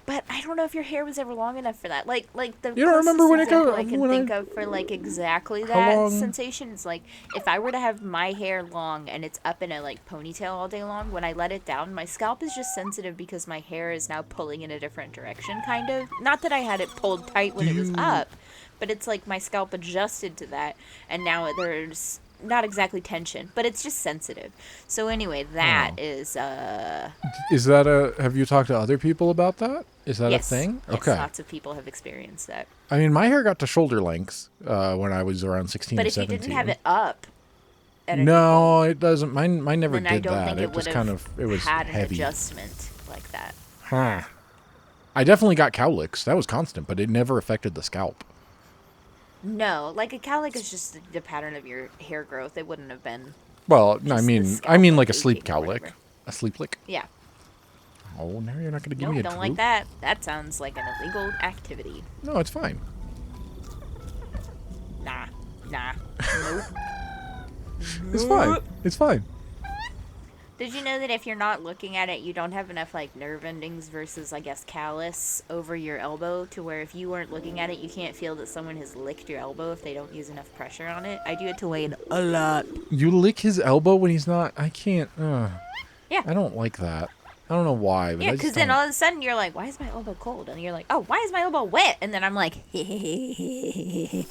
[SPEAKER 1] But I don't know if your hair was ever long enough for that. Like the
[SPEAKER 2] You don't remember
[SPEAKER 1] closest
[SPEAKER 2] when it
[SPEAKER 1] example
[SPEAKER 2] go-
[SPEAKER 1] I can
[SPEAKER 2] when
[SPEAKER 1] think
[SPEAKER 2] I-
[SPEAKER 1] of for like exactly
[SPEAKER 2] How
[SPEAKER 1] that
[SPEAKER 2] long?
[SPEAKER 1] sensation is like if I were to have my hair long and it's up in a like ponytail all day long, when I let it down, my scalp is just sensitive because my hair is now pulling in a different direction, kind of. Not that I had it pulled tight when it was up, but it's like my scalp adjusted to that, and now there's not exactly tension, but it's just sensitive. So anyway, that is
[SPEAKER 2] Is that have you talked to other people about that? Is that
[SPEAKER 1] yes,
[SPEAKER 2] a thing?
[SPEAKER 1] yes,
[SPEAKER 2] Okay.
[SPEAKER 1] lots of people have experienced that.
[SPEAKER 2] I mean, my hair got to shoulder length when I was around 16
[SPEAKER 1] But
[SPEAKER 2] or
[SPEAKER 1] if you
[SPEAKER 2] 17.
[SPEAKER 1] didn't have it up, at
[SPEAKER 2] No, it doesn't. Mine never
[SPEAKER 1] then I
[SPEAKER 2] did
[SPEAKER 1] don't
[SPEAKER 2] that.
[SPEAKER 1] think
[SPEAKER 2] It
[SPEAKER 1] it would
[SPEAKER 2] was
[SPEAKER 1] have
[SPEAKER 2] kind of, it was
[SPEAKER 1] had an
[SPEAKER 2] heavy.
[SPEAKER 1] adjustment like that.
[SPEAKER 2] Huh. I definitely got cowlicks. That was constant, but it never affected the scalp.
[SPEAKER 1] No, like a cowlick is just the pattern of your hair growth. It wouldn't have been.
[SPEAKER 2] Well, no,
[SPEAKER 1] Just the
[SPEAKER 2] I
[SPEAKER 1] scalp
[SPEAKER 2] mean
[SPEAKER 1] like
[SPEAKER 2] like a sleep
[SPEAKER 1] aching or
[SPEAKER 2] cowlick.
[SPEAKER 1] whatever.
[SPEAKER 2] A sleep lick.
[SPEAKER 1] Yeah.
[SPEAKER 2] Oh, now you're not going to give
[SPEAKER 1] Nope,
[SPEAKER 2] me a
[SPEAKER 1] don't
[SPEAKER 2] droop?
[SPEAKER 1] like that. That sounds like an illegal activity.
[SPEAKER 2] No, it's fine.
[SPEAKER 1] Nah. Nope.
[SPEAKER 2] It's fine. It's fine.
[SPEAKER 1] Did you know that if you're not looking at it, you don't have enough like nerve endings versus I guess callus over your elbow to where if you weren't looking at it, you can't feel that someone has licked your elbow if they don't use enough pressure on it. I do it to Wayne a lot.
[SPEAKER 2] You lick his elbow when he's not. I can't.
[SPEAKER 1] Yeah.
[SPEAKER 2] I don't like that. I don't know why. But
[SPEAKER 1] Yeah,
[SPEAKER 2] I
[SPEAKER 1] because
[SPEAKER 2] just
[SPEAKER 1] then
[SPEAKER 2] don't-
[SPEAKER 1] all of a sudden you're like, why is my elbow cold? And you're like, oh, why is my elbow wet? And then I'm like,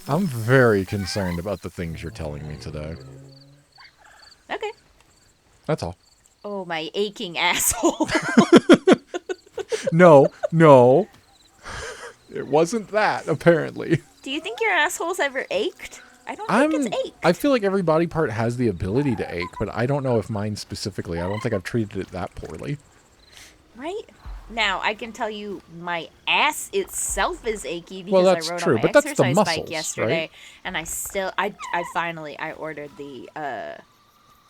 [SPEAKER 2] I'm very concerned about the things you're telling me today.
[SPEAKER 1] okay.
[SPEAKER 2] That's all.
[SPEAKER 1] Oh, my aching asshole.
[SPEAKER 2] No. It wasn't that, apparently.
[SPEAKER 1] Do you think your asshole's ever ached? I don't think it's ached.
[SPEAKER 2] I feel like every body part has the ability to ache, but I don't know if mine specifically. I don't think I've treated it that poorly.
[SPEAKER 1] Right? Now, I can tell you my ass itself is achy because
[SPEAKER 2] Well, that's
[SPEAKER 1] I rode
[SPEAKER 2] true,
[SPEAKER 1] on my
[SPEAKER 2] but that's the
[SPEAKER 1] exercise
[SPEAKER 2] muscles,
[SPEAKER 1] bike yesterday,
[SPEAKER 2] right?
[SPEAKER 1] and I finally ordered the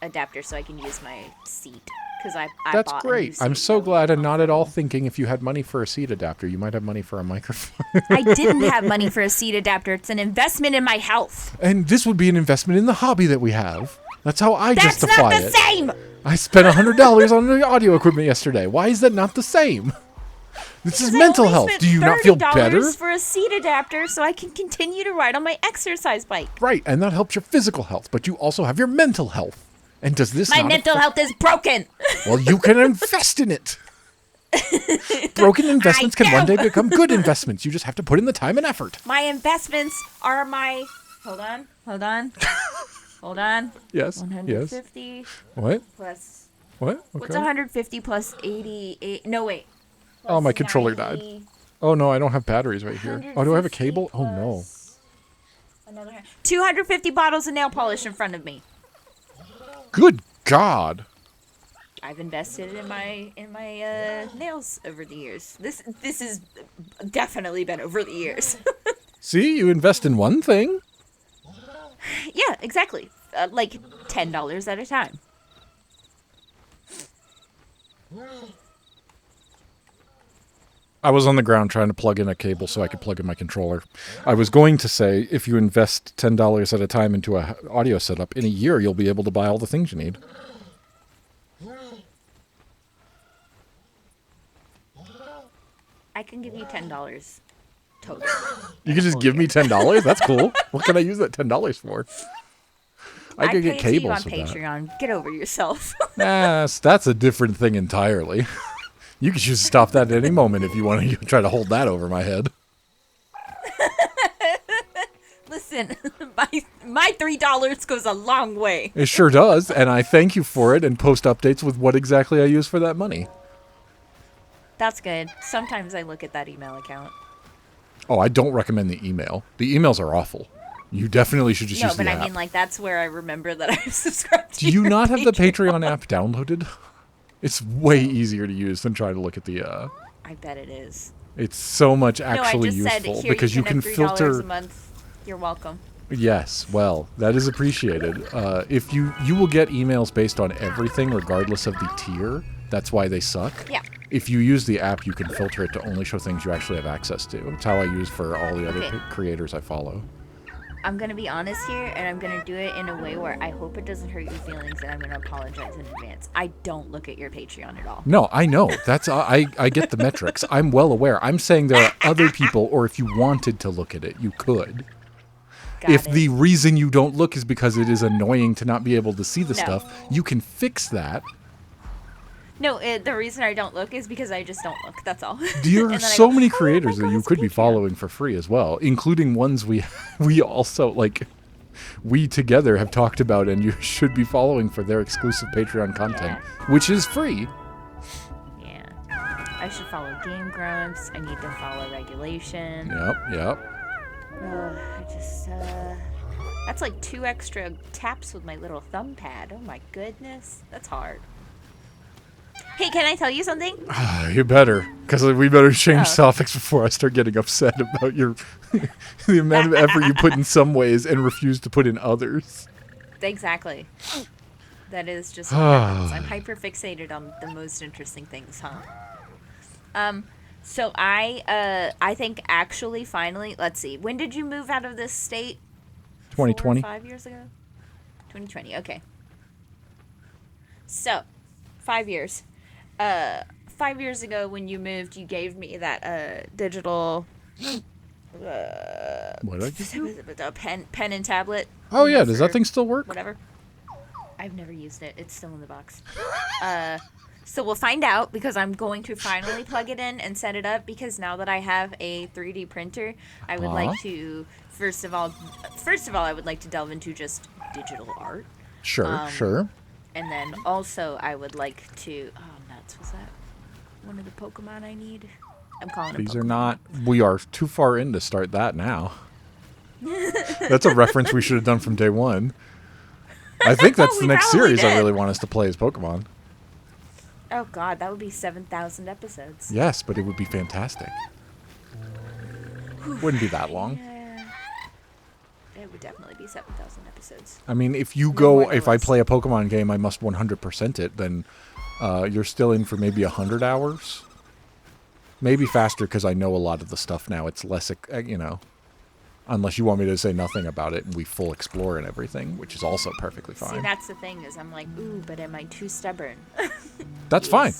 [SPEAKER 1] adapter so I can use my seat because I
[SPEAKER 2] That's
[SPEAKER 1] bought a new
[SPEAKER 2] great. I'm
[SPEAKER 1] seat.
[SPEAKER 2] so glad and not at all thinking if you had money for a seat adapter, you might have money for a microphone.
[SPEAKER 1] I didn't have money for a seat adapter. It's an investment in my health.
[SPEAKER 2] And this would be an investment in the hobby that we have. That's how I
[SPEAKER 1] That's
[SPEAKER 2] justify
[SPEAKER 1] not the
[SPEAKER 2] it.
[SPEAKER 1] same.
[SPEAKER 2] I spent $100 on the audio equipment yesterday. Why is that not the same? This is mental
[SPEAKER 1] I only
[SPEAKER 2] health.
[SPEAKER 1] spent
[SPEAKER 2] Do you not feel
[SPEAKER 1] $30
[SPEAKER 2] better?
[SPEAKER 1] for a seat adapter so I can continue to ride on my exercise bike.
[SPEAKER 2] Right, and that helps your physical health, but you also have your mental health. And does this
[SPEAKER 1] My
[SPEAKER 2] not
[SPEAKER 1] mental health is broken.
[SPEAKER 2] Well, you can invest in it. Broken investments can one day
[SPEAKER 1] do.
[SPEAKER 2] become good investments. You just have to put in the time and effort.
[SPEAKER 1] My investments are my. Hold on.
[SPEAKER 2] Yes. Yes.
[SPEAKER 1] 150
[SPEAKER 2] What?
[SPEAKER 1] plus.
[SPEAKER 2] What?
[SPEAKER 1] What's
[SPEAKER 2] Okay.
[SPEAKER 1] 150 plus 88? No, wait.
[SPEAKER 2] Oh, my
[SPEAKER 1] plus
[SPEAKER 2] controller
[SPEAKER 1] 90,
[SPEAKER 2] died. Oh no, I don't have batteries right here. Oh, do I have a
[SPEAKER 1] 150
[SPEAKER 2] cable? Oh no.
[SPEAKER 1] plus Another 250 bottles of nail polish in front of me.
[SPEAKER 2] Good God.
[SPEAKER 1] I've invested in my nails over the years. This has definitely been over the years.
[SPEAKER 2] See, you invest in one thing.
[SPEAKER 1] Yeah, exactly. Like $10 at a time.
[SPEAKER 2] I was on the ground trying to plug in a cable so I could plug in my controller. I was going to say, if you invest $10 at a time into a audio setup, in a year you'll be able to buy all the things you need.
[SPEAKER 1] I can give you $10 total.
[SPEAKER 2] You can just give me $10? That's cool. What can I use that $10 for? I could get
[SPEAKER 1] pay it to you on
[SPEAKER 2] cables with that.
[SPEAKER 1] Patreon. Get over yourself.
[SPEAKER 2] That's a different thing entirely. You can just stop that at any moment if you want to try to hold that over my head.
[SPEAKER 1] Listen, my $3 goes a long way.
[SPEAKER 2] It sure does, and I thank you for it and post updates with what exactly I use for that money.
[SPEAKER 1] That's good. Sometimes I look at that email account.
[SPEAKER 2] Oh, I don't recommend the email. The emails are awful. You definitely should just
[SPEAKER 1] No,
[SPEAKER 2] use the
[SPEAKER 1] but
[SPEAKER 2] app.
[SPEAKER 1] I mean, like, that's where I remember that I've subscribed to
[SPEAKER 2] Do you
[SPEAKER 1] your
[SPEAKER 2] not have the Patreon app downloaded? It's way easier to use than trying to look at the...
[SPEAKER 1] I bet it is.
[SPEAKER 2] It's so much actually
[SPEAKER 1] no, I just
[SPEAKER 2] useful
[SPEAKER 1] said, here,
[SPEAKER 2] because
[SPEAKER 1] you
[SPEAKER 2] can
[SPEAKER 1] have $3
[SPEAKER 2] filter...
[SPEAKER 1] a month. You're welcome.
[SPEAKER 2] Yes, well, that is appreciated. If you will get emails based on everything regardless of the tier. That's why they suck.
[SPEAKER 1] Yeah.
[SPEAKER 2] If you use the app, you can filter it to only show things you actually have access to. It's how I use for all the other
[SPEAKER 1] Okay.
[SPEAKER 2] creators I follow.
[SPEAKER 1] I'm going to be honest here, and I'm going to do it in a way where I hope it doesn't hurt your feelings, and I'm going to apologize in advance. I don't look at your Patreon at all.
[SPEAKER 2] No, I know. That's I get the metrics. I'm well aware. I'm saying there are other people, or if you wanted to look at it, you could. If the reason you don't look is because it is annoying to not be able to see the stuff, you can fix that.
[SPEAKER 1] No, the reason I don't look is because I just don't look. That's all.
[SPEAKER 2] There are
[SPEAKER 1] And then I
[SPEAKER 2] so
[SPEAKER 1] go,
[SPEAKER 2] many
[SPEAKER 1] "Oh,
[SPEAKER 2] creators
[SPEAKER 1] my
[SPEAKER 2] that
[SPEAKER 1] God,
[SPEAKER 2] you
[SPEAKER 1] it's
[SPEAKER 2] could be
[SPEAKER 1] Patreon."
[SPEAKER 2] following for free as well, including ones we also, like, we together have talked about and you should be following for their exclusive Patreon content, which is free.
[SPEAKER 1] Yeah. I should follow Game Grumps. I need to follow Regulation.
[SPEAKER 2] Yep.
[SPEAKER 1] I just, that's like 2 extra taps with my little thumb pad. Oh my goodness. That's hard. Hey, can I tell you something?
[SPEAKER 2] You better, because we better change
[SPEAKER 1] Oh.
[SPEAKER 2] topics before I start getting upset about your the amount of effort you put in some ways and refuse to put in others.
[SPEAKER 1] Exactly. That is just what happens. I'm hyper fixated on the most interesting things, huh? So I think actually finally, let's see. When did you move out of this state?
[SPEAKER 2] 2020.
[SPEAKER 1] 4 or 5 years ago? 2020. Okay. So, 5 years. 5 years ago when you moved, you gave me that digital
[SPEAKER 2] What did I give you?
[SPEAKER 1] a pen and tablet.
[SPEAKER 2] Oh
[SPEAKER 1] you
[SPEAKER 2] yeah,
[SPEAKER 1] know,
[SPEAKER 2] does
[SPEAKER 1] for
[SPEAKER 2] that thing still work?
[SPEAKER 1] whatever. I've never used it. It's still in the box. So we'll find out because I'm going to finally plug it in and set it up because now that I have a 3D printer, I would like to first of all I would like to delve into just digital art.
[SPEAKER 2] Sure.
[SPEAKER 1] And then also I would like to nuts, was that one of the Pokemon I need? I'm calling it
[SPEAKER 2] These are
[SPEAKER 1] Pokemon.
[SPEAKER 2] not. We are too far in to start that now. That's a reference we should have done from day one. I think that's the
[SPEAKER 1] We
[SPEAKER 2] next
[SPEAKER 1] probably
[SPEAKER 2] series I
[SPEAKER 1] did.
[SPEAKER 2] really want us to play as Pokemon.
[SPEAKER 1] Oh god, that would be 7,000 episodes.
[SPEAKER 2] Yes, but it would be fantastic. Wouldn't be that long.
[SPEAKER 1] Yeah. It would definitely be 7,000 episodes.
[SPEAKER 2] I mean, if you
[SPEAKER 1] No
[SPEAKER 2] go,
[SPEAKER 1] more, no
[SPEAKER 2] if I
[SPEAKER 1] less.
[SPEAKER 2] play a Pokemon game, I must 100% it, then you're still in for maybe 100 hours. Maybe faster because I know a lot of the stuff now. It's less, unless you want me to say nothing about it and we full explore and everything, which is also perfectly
[SPEAKER 1] See,
[SPEAKER 2] fine.
[SPEAKER 1] that's the thing is I'm like, ooh, but am I too stubborn?
[SPEAKER 2] That's fine.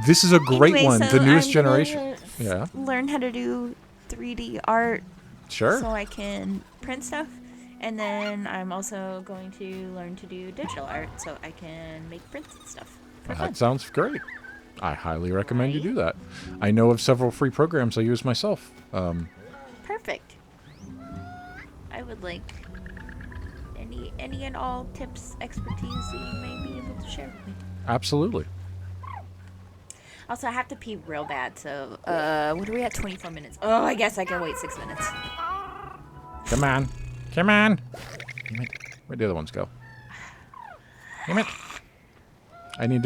[SPEAKER 2] This is a great
[SPEAKER 1] Anyway,
[SPEAKER 2] one,
[SPEAKER 1] so
[SPEAKER 2] the newest
[SPEAKER 1] I'm
[SPEAKER 2] generation.
[SPEAKER 1] gonna
[SPEAKER 2] Yeah,
[SPEAKER 1] learn how to do 3D art
[SPEAKER 2] sure.
[SPEAKER 1] so I can print stuff. And then I'm also going to learn to do digital art so I can make prints and stuff. For fun.
[SPEAKER 2] That sounds great. I highly recommend you
[SPEAKER 1] Right?
[SPEAKER 2] do that. I know of several free programs I use myself.
[SPEAKER 1] Perfect. I would like any and all tips, expertise that you may be able to share with me.
[SPEAKER 2] Absolutely.
[SPEAKER 1] Also, I have to pee real bad, so, what are we at? 24 minutes. Oh, I guess I can wait 6 minutes.
[SPEAKER 2] Come on. Come on. Damn it. Where'd the other ones go? Damn it. I need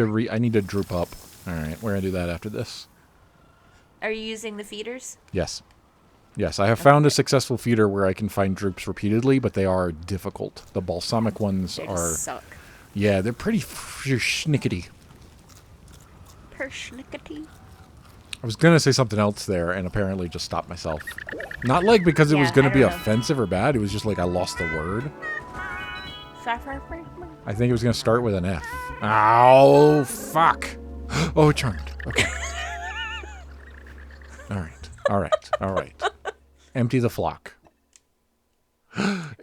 [SPEAKER 2] to droop up. Alright, we're gonna do that after this.
[SPEAKER 1] Are you using the feeders?
[SPEAKER 2] Yes. Yes, I have found a successful feeder where I can find droops repeatedly, but they are difficult. The balsamic ones
[SPEAKER 1] They
[SPEAKER 2] are...
[SPEAKER 1] just suck.
[SPEAKER 2] Yeah, they're pretty schnickety.
[SPEAKER 1] Persnickety.
[SPEAKER 2] I was gonna say something else there, and apparently just stopped myself. Not like because it was
[SPEAKER 1] Yeah,
[SPEAKER 2] gonna
[SPEAKER 1] I
[SPEAKER 2] be
[SPEAKER 1] don't know.
[SPEAKER 2] offensive or bad, it was just like I lost the word. I think it was gonna start with an F. Ow, fuck. Oh, it charmed. Okay. Alright. Empty the flock.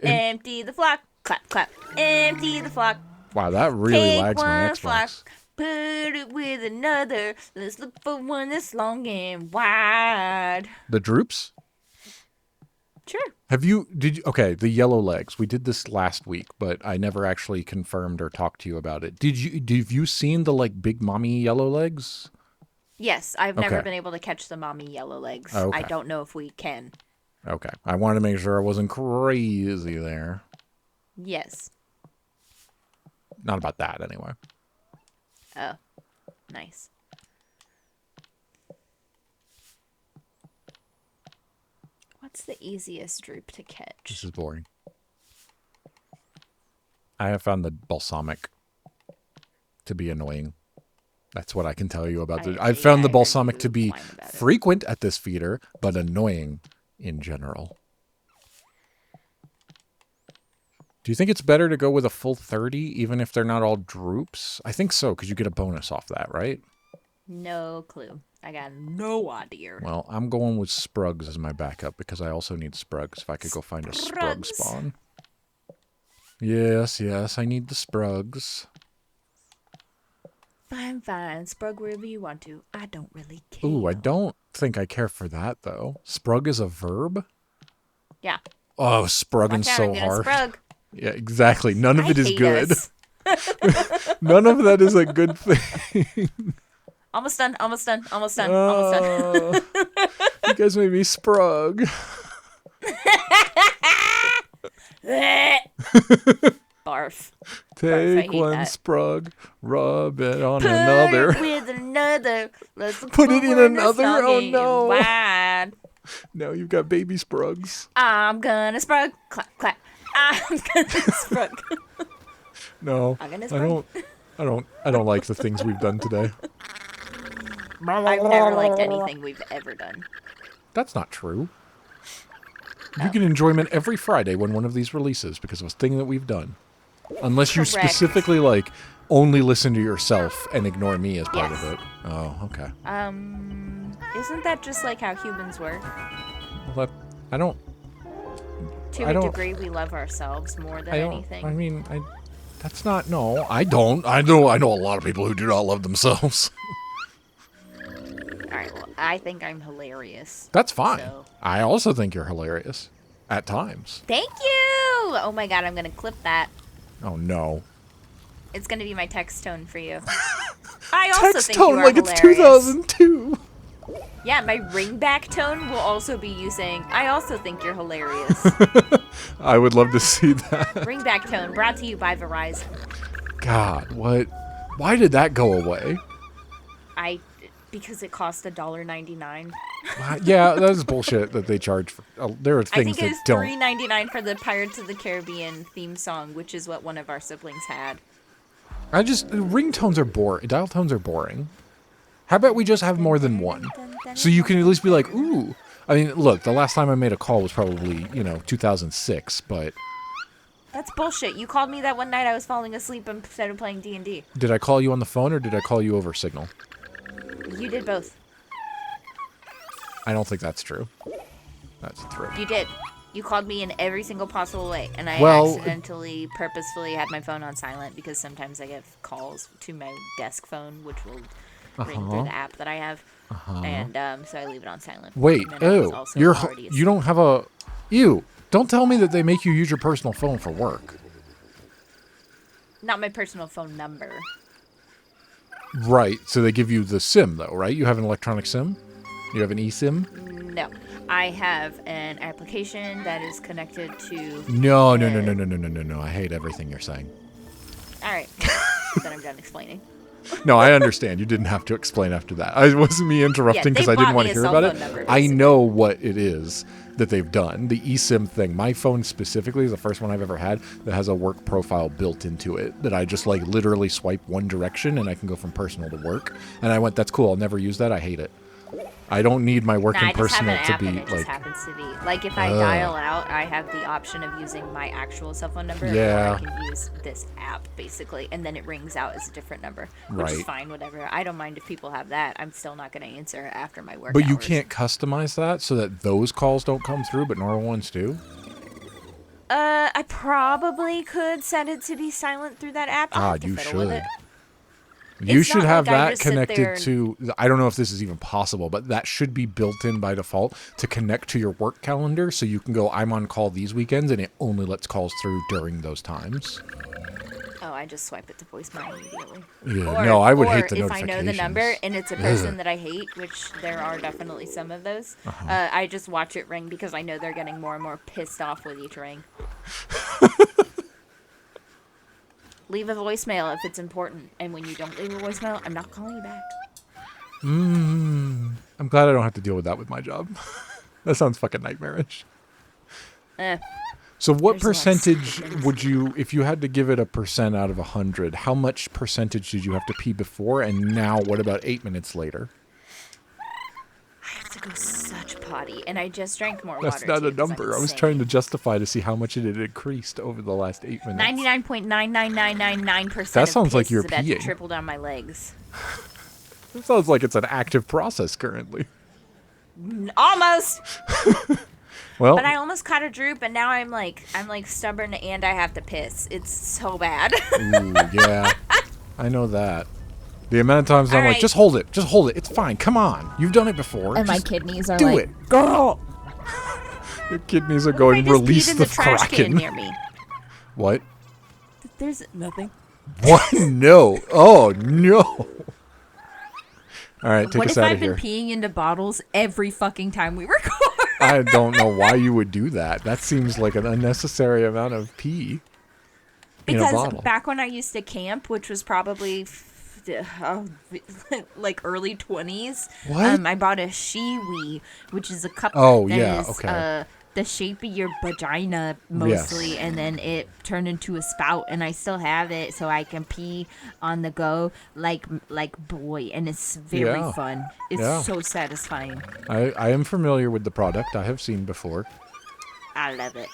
[SPEAKER 1] Empty the flock. Clap, clap. Empty the flock.
[SPEAKER 2] Wow, that really
[SPEAKER 1] Take
[SPEAKER 2] lags my
[SPEAKER 1] one
[SPEAKER 2] Xbox.
[SPEAKER 1] flock. Put it with another. Let's look for one that's long and wide.
[SPEAKER 2] The droops?
[SPEAKER 1] Sure.
[SPEAKER 2] Okay, the yellow legs. We did this last week, but I never actually confirmed or talked to you about it. Have you seen the like big mommy yellow legs?
[SPEAKER 1] Yes, I've never
[SPEAKER 2] Okay.
[SPEAKER 1] been able to catch the mommy yellow legs.
[SPEAKER 2] Okay.
[SPEAKER 1] I don't know if we can.
[SPEAKER 2] Okay. I wanted to make sure I wasn't crazy there.
[SPEAKER 1] Yes.
[SPEAKER 2] Not about that anyway.
[SPEAKER 1] Oh, nice. What's the easiest droop to
[SPEAKER 2] This
[SPEAKER 1] catch?
[SPEAKER 2] is boring. I have found the balsamic to be annoying. That's what I can tell you about it. I've found the
[SPEAKER 1] I heard
[SPEAKER 2] balsamic
[SPEAKER 1] you
[SPEAKER 2] to be
[SPEAKER 1] whine about it.
[SPEAKER 2] frequent at this feeder, but annoying in general. Do you think it's better to go with a full 30, even if they're not all droops? I think so, because you get a bonus off that, right?
[SPEAKER 1] No clue. I got no idea.
[SPEAKER 2] Well, I'm going with Sprugs as my backup, because I also need Sprugs if I could go find a Sprug
[SPEAKER 1] Sprugs.
[SPEAKER 2] spawn. Yes, I need the Sprugs.
[SPEAKER 1] Fine, Sprug wherever you want to. I don't really care.
[SPEAKER 2] Ooh, I don't think I care for that, though. Sprug is a verb?
[SPEAKER 1] Yeah.
[SPEAKER 2] Oh,
[SPEAKER 1] Watch
[SPEAKER 2] sprugging
[SPEAKER 1] out,
[SPEAKER 2] so
[SPEAKER 1] I'm gonna
[SPEAKER 2] hard.
[SPEAKER 1] Sprug.
[SPEAKER 2] Yeah, exactly. None of
[SPEAKER 1] I
[SPEAKER 2] it is
[SPEAKER 1] hate
[SPEAKER 2] good.
[SPEAKER 1] us.
[SPEAKER 2] None of that is a good thing.
[SPEAKER 1] Almost done.
[SPEAKER 2] Oh, you guys made me sprug.
[SPEAKER 1] Barf.
[SPEAKER 2] Take
[SPEAKER 1] hate
[SPEAKER 2] one
[SPEAKER 1] that.
[SPEAKER 2] sprug, rub it on
[SPEAKER 1] Put
[SPEAKER 2] another.
[SPEAKER 1] it with another. Let's
[SPEAKER 2] Put it in
[SPEAKER 1] one that's
[SPEAKER 2] another?
[SPEAKER 1] long
[SPEAKER 2] Oh,
[SPEAKER 1] and
[SPEAKER 2] no.
[SPEAKER 1] wide.
[SPEAKER 2] Now you've got baby sprugs.
[SPEAKER 1] I'm gonna sprug. Clap, clap. I'm gonna sprug.
[SPEAKER 2] No,
[SPEAKER 1] I'm gonna
[SPEAKER 2] I
[SPEAKER 1] sprug.
[SPEAKER 2] don't like the things we've done today.
[SPEAKER 1] I've never liked anything we've ever done.
[SPEAKER 2] That's not true. You get enjoyment every Friday when one of these releases because of a thing that we've done. Unless you
[SPEAKER 1] Correct.
[SPEAKER 2] specifically like only listen to yourself and ignore me as part
[SPEAKER 1] Yes.
[SPEAKER 2] of it. Oh, okay.
[SPEAKER 1] Isn't that just like how humans work?
[SPEAKER 2] Well, I don't.
[SPEAKER 1] To
[SPEAKER 2] I
[SPEAKER 1] a
[SPEAKER 2] don't-
[SPEAKER 1] degree, we love ourselves more than
[SPEAKER 2] I don't.
[SPEAKER 1] anything.
[SPEAKER 2] I mean, that's not. No, I don't. I know a lot of people who do not love themselves.
[SPEAKER 1] All right, well, I think I'm hilarious.
[SPEAKER 2] That's fine.
[SPEAKER 1] So-
[SPEAKER 2] I also think you're hilarious at times.
[SPEAKER 1] Thank you! Oh my god, I'm gonna clip that.
[SPEAKER 2] Oh no.
[SPEAKER 1] It's gonna be my text tone for you. I also
[SPEAKER 2] Text
[SPEAKER 1] think
[SPEAKER 2] tone
[SPEAKER 1] you are
[SPEAKER 2] like it's
[SPEAKER 1] hilarious.
[SPEAKER 2] 2002.
[SPEAKER 1] Yeah, my ringback tone will also be you saying, I also think you're hilarious.
[SPEAKER 2] I would love to see that.
[SPEAKER 1] Ringback tone brought to you by Verizon.
[SPEAKER 2] God, what? Why did that go away?
[SPEAKER 1] Because it cost $1.99.
[SPEAKER 2] Yeah, that is bullshit that they charge for. There are
[SPEAKER 1] I
[SPEAKER 2] things
[SPEAKER 1] think it
[SPEAKER 2] that
[SPEAKER 1] was
[SPEAKER 2] don't.
[SPEAKER 1] $3.99 for the Pirates of the Caribbean theme song, which is what one of our siblings had.
[SPEAKER 2] Ringtones are boring. Dial tones are boring. How about we just have more than one? So you can at least be like, ooh. I mean, look, the last time I made a call was probably, 2006, but
[SPEAKER 1] That's bullshit. You called me that one night I was falling asleep instead of playing D&D.
[SPEAKER 2] did I call you on the phone or did I call you over Signal?
[SPEAKER 1] You did both.
[SPEAKER 2] I don't think that's true. That's true.
[SPEAKER 1] You did. You called me in every single possible way, and I
[SPEAKER 2] Well-
[SPEAKER 1] accidentally, purposefully had my phone on silent because sometimes I get calls to my desk phone, which will ring through the app that I have, and so I leave it on silent.
[SPEAKER 2] Wait,
[SPEAKER 1] And then I was
[SPEAKER 2] ew.
[SPEAKER 1] also
[SPEAKER 2] You're
[SPEAKER 1] already
[SPEAKER 2] you don't have a ew. Don't tell me that they make you use your personal phone for work.
[SPEAKER 1] Not my personal phone number.
[SPEAKER 2] Right. So they give you the SIM, though, right? You have an electronic SIM? You have an eSIM?
[SPEAKER 1] No. I have an application that is connected to...
[SPEAKER 2] No. I hate everything you're saying.
[SPEAKER 1] All right. Then I'm done explaining.
[SPEAKER 2] No, I understand. You didn't have to explain after that. It wasn't me interrupting because I didn't want to hear about it.
[SPEAKER 1] Number,
[SPEAKER 2] I know what it is that they've done. The eSIM thing. My phone specifically is the first one I've ever had that has a work profile built into it that I just like literally swipe one direction and I can go from personal to work. And I went, that's cool. I'll never use that. I hate it. I don't need my work and personal to be
[SPEAKER 1] it just happens to be like if I dial out, I have the option of using my actual cell phone number,
[SPEAKER 2] yeah.
[SPEAKER 1] or I can use this app basically, and then it rings out as a different number, which is fine. Whatever. I don't mind if people have that. I'm still not going to answer after my work.
[SPEAKER 2] But
[SPEAKER 1] hours.
[SPEAKER 2] you can't customize that so that those calls don't come through, but normal ones do.
[SPEAKER 1] I probably could set it to be silent through that app.
[SPEAKER 2] God, you should.
[SPEAKER 1] It's
[SPEAKER 2] You should have
[SPEAKER 1] like
[SPEAKER 2] that connected to, I don't know if this is even possible, but that should be built in by default to connect to your work calendar so you can go, I'm on call these weekends, and it only lets calls through during those times.
[SPEAKER 1] Oh, I just swipe it to voicemail immediately.
[SPEAKER 2] Yeah, no, I would hate the
[SPEAKER 1] if
[SPEAKER 2] notifications.
[SPEAKER 1] I know the number and it's a person that I hate, which there are definitely some of those, I just watch it ring because I know they're getting more and more pissed off with each ring. Leave a voicemail if it's important, and when you don't leave a voicemail, I'm not calling you back.
[SPEAKER 2] I'm glad I don't have to deal with that with my job. That sounds fucking nightmarish. So what percentage would you, if you had to give it a percent out of 100, how much percentage did you have to pee before, and now what about 8 minutes later?
[SPEAKER 1] I have to go such potty, and I just drank more
[SPEAKER 2] That's
[SPEAKER 1] water.
[SPEAKER 2] not
[SPEAKER 1] too,
[SPEAKER 2] a number. I was trying to justify to see how much it had increased over the last 8 minutes.
[SPEAKER 1] 99.99999%.
[SPEAKER 2] That sounds like you're
[SPEAKER 1] about to
[SPEAKER 2] peeing.
[SPEAKER 1] triple down my legs.
[SPEAKER 2] It sounds like it's an active process currently.
[SPEAKER 1] Almost.
[SPEAKER 2] Well,
[SPEAKER 1] But I almost caught a droop, and now I'm like stubborn, and I have to piss. It's so bad.
[SPEAKER 2] ooh, yeah, I know that. The amount of times I'm like, just hold it, it's fine, come on, you've done it before.
[SPEAKER 3] And my
[SPEAKER 2] just
[SPEAKER 3] kidneys are
[SPEAKER 2] do
[SPEAKER 3] like,
[SPEAKER 2] it.
[SPEAKER 3] girl.
[SPEAKER 2] Your kidneys are
[SPEAKER 1] What
[SPEAKER 2] going,
[SPEAKER 1] if I just
[SPEAKER 2] release
[SPEAKER 1] peed in
[SPEAKER 2] the
[SPEAKER 1] trash can
[SPEAKER 2] Kraken.
[SPEAKER 1] near me?
[SPEAKER 2] What?
[SPEAKER 3] There's nothing.
[SPEAKER 2] What? No. Oh no. All right, take
[SPEAKER 3] What
[SPEAKER 2] us
[SPEAKER 3] if
[SPEAKER 2] out
[SPEAKER 3] I've
[SPEAKER 2] of here.
[SPEAKER 3] been peeing into bottles every fucking time we record?
[SPEAKER 2] I don't know why you would do that. That seems like an unnecessary amount of pee in a
[SPEAKER 1] Because
[SPEAKER 2] bottle.
[SPEAKER 1] back when I used to camp, which was probably like early 20s,
[SPEAKER 2] What?
[SPEAKER 1] I bought a Shiwi, which is a cup
[SPEAKER 2] Oh,
[SPEAKER 1] that
[SPEAKER 2] yeah,
[SPEAKER 1] is
[SPEAKER 2] okay.
[SPEAKER 1] the shape of your vagina mostly, and then it turned into a spout, and I still have it, so I can pee on the go like boy, and it's very
[SPEAKER 2] Yeah.
[SPEAKER 1] fun. It's
[SPEAKER 2] Yeah.
[SPEAKER 1] so satisfying.
[SPEAKER 2] I am familiar with the product. I have seen before.
[SPEAKER 1] I love it.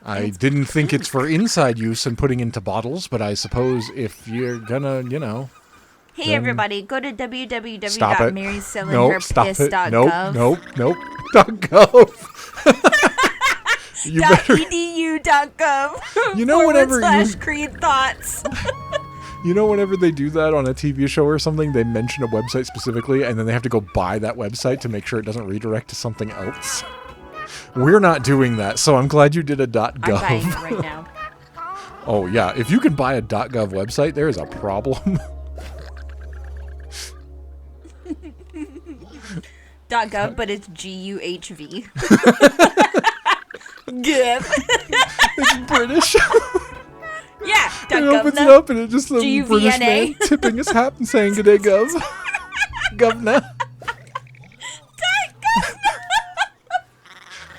[SPEAKER 2] I didn't think it's for inside use and putting into bottles, but I suppose if you're gonna,
[SPEAKER 1] Hey
[SPEAKER 2] Then-
[SPEAKER 1] everybody, go to
[SPEAKER 2] stop it.
[SPEAKER 1] www.marysellinherpiss.gov.
[SPEAKER 2] Stop it. Nope. .gov. You better.
[SPEAKER 1] .edu.gov.
[SPEAKER 2] You know, whenever you-
[SPEAKER 1] /creed thoughts.
[SPEAKER 2] You know, whenever they do that on a TV show or something, they mention a website specifically, and then they have to go buy that website to make sure it doesn't redirect to something else. We're not doing that, so I'm glad you did a
[SPEAKER 1] I'm buying
[SPEAKER 2] .gov.
[SPEAKER 1] it right now.
[SPEAKER 2] Oh yeah, if you can buy a .gov website, there is a problem.
[SPEAKER 1] .gov, but it's GUHV. Give.
[SPEAKER 2] It's British.
[SPEAKER 1] Yeah.
[SPEAKER 2] It opens it
[SPEAKER 1] .gov.
[SPEAKER 2] up and it just a
[SPEAKER 1] GUVNA.
[SPEAKER 2] British man tipping his hat and saying "G'day, Gov." Governor.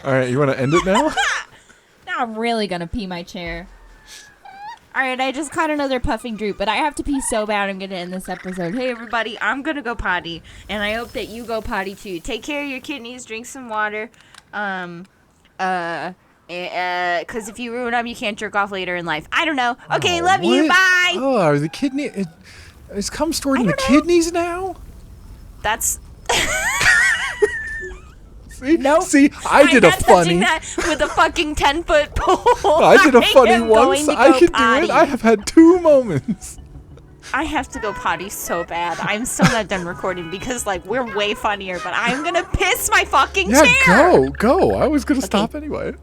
[SPEAKER 2] All right, you want to end it now?
[SPEAKER 3] Now I'm really gonna pee my chair. Alright, I just caught another puffing droop, but I have to pee so bad I'm gonna end this episode.
[SPEAKER 1] Hey everybody, I'm gonna go potty, and I hope that you go potty too. Take care of your kidneys, drink some water, because if you ruin them, you can't jerk off later in life. I don't know. Okay,
[SPEAKER 2] Oh,
[SPEAKER 1] love you.
[SPEAKER 2] what?
[SPEAKER 1] Bye.
[SPEAKER 2] Oh, are the kidney? It's cum stored in the kidneys now.
[SPEAKER 1] That's.
[SPEAKER 2] See,
[SPEAKER 3] Nope.
[SPEAKER 2] see, I did
[SPEAKER 1] I'm
[SPEAKER 2] a
[SPEAKER 1] not touching
[SPEAKER 2] funny.
[SPEAKER 1] that with a fucking 10-foot pole.
[SPEAKER 2] I did a funny
[SPEAKER 1] am
[SPEAKER 2] once.
[SPEAKER 1] going to
[SPEAKER 2] I
[SPEAKER 1] go
[SPEAKER 2] can do
[SPEAKER 1] potty.
[SPEAKER 2] it. I have had 2 moments.
[SPEAKER 1] I have to go potty so bad. I'm still not done recording because we're way funnier. But I'm gonna piss my fucking
[SPEAKER 2] Yeah,
[SPEAKER 1] chair.
[SPEAKER 2] go. I was gonna stop anyway.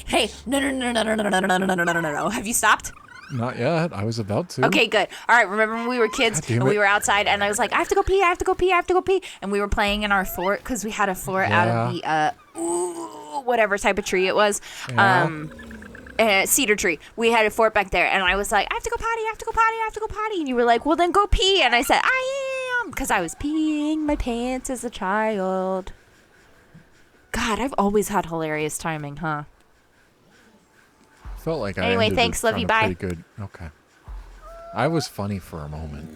[SPEAKER 1] Hey, no. Have you stopped?
[SPEAKER 2] Not yet. I was about to.
[SPEAKER 1] Okay, good. All right, remember when we were kids
[SPEAKER 2] God damn
[SPEAKER 1] and we
[SPEAKER 2] it.
[SPEAKER 1] were outside and I was like, I have to go pee, I have to go pee, I have to go pee. And we were playing in our fort because we had a fort out of the, whatever type of tree it was.
[SPEAKER 2] Yeah.
[SPEAKER 1] Cedar tree. We had a fort back there and I was like, I have to go potty, I have to go potty, I have to go potty. And you were like, well, then go pee. And I said, I am, because I was peeing my pants as a child. God, I've always had hilarious timing, huh?
[SPEAKER 2] Felt like I
[SPEAKER 1] Anyway,
[SPEAKER 2] ended
[SPEAKER 1] thanks,
[SPEAKER 2] it
[SPEAKER 1] love
[SPEAKER 2] on
[SPEAKER 1] you,
[SPEAKER 2] a
[SPEAKER 1] bye.
[SPEAKER 2] pretty good. Okay. I was funny for a moment.